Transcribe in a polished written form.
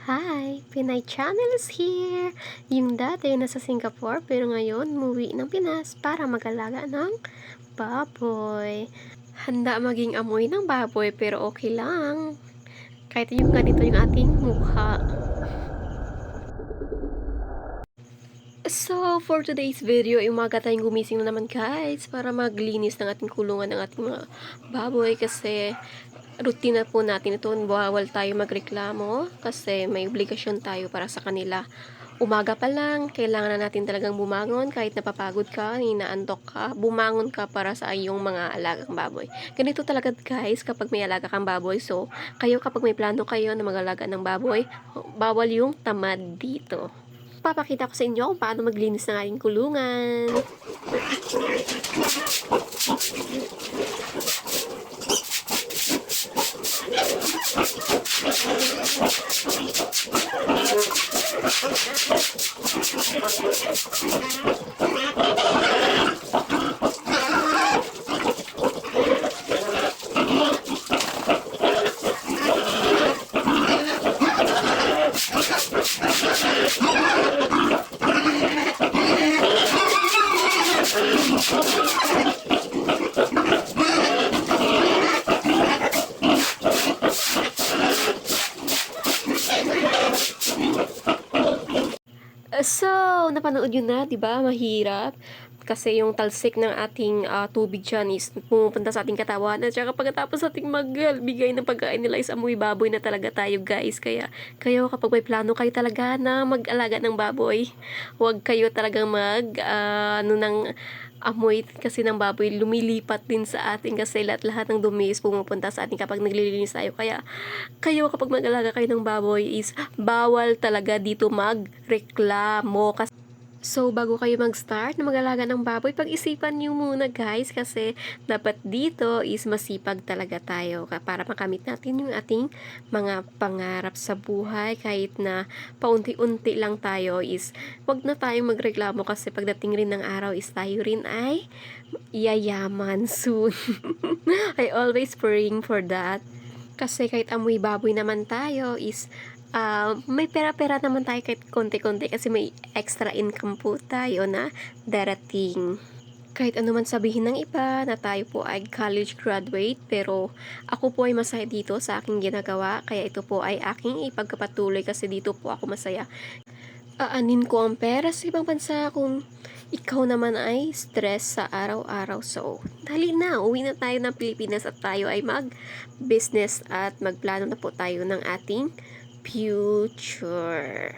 Hi! Pinay Channel is here! Yung dati nasa Singapore pero ngayon umuwi ng Pinas para mag-alaga ng baboy. Handa maging amoy ng baboy pero okay lang. Kahit yung ganito yung ating mukha. So, for today's video, ay umaga tayong gumising na naman guys para maglinis ng ating kulungan ng ating mga baboy kasi routine na po natin ito. Bawal tayo magreklamo kasi may obligasyon tayo para sa kanila. Umaga pa lang, kailangan na natin talagang bumangon kahit napapagod ka, inaantok ka, bumangon ka para sa iyong mga alagang baboy. Ganito talaga guys kapag may alaga kang baboy. So, kayo kapag may plano kayo na mag-alaga ng baboy, bawal yung tamad dito. Papakita ko sa inyo kung paano maglinis ng ating kulungan. So, napanood yun na, 'di ba? Mahirap. Kasi yung talsik ng ating tubig dyan is pumupunta sa ating katawan. At saka pagkatapos ating magbigay ng pagkain nila is amoy baboy na talaga tayo guys. Kaya kayo kapag may plano kayo talaga na mag-alaga ng baboy, huwag kayo talagang ng amoy kasi ng baboy lumilipat din sa atin kasi lahat ng dumi is pumupunta sa atin kapag naglilinis tayo. Kaya kayo kapag mag-alaga kayo ng baboy is bawal talaga dito magreklamo. So, bago kayo mag-start na mag-alaga ng baboy, pag-isipan nyo muna guys kasi dapat dito is masipag talaga tayo para makamit natin yung ating mga pangarap sa buhay. Kahit na paunti-unti lang tayo is wag na tayong magreklamo kasi pagdating rin ng araw is tayo rin ay yayaman soon. I always praying for that. Kasi kahit amoy baboy naman tayo is may pera-pera naman tayo kahit konti-konti kasi may extra income po tayo na darating. Kahit ano man sabihin ng iba na tayo po ay college graduate, pero ako po ay masaya dito sa aking ginagawa. Kaya ito po ay aking ipagpapatuloy kasi dito po ako masaya. Aanin ko ang pera sa ibang bansa kung ikaw naman ay stress sa araw-araw. So, dali na, uwi na tayo ng Pilipinas at tayo ay mag-business at magplano na po tayo ng ating future.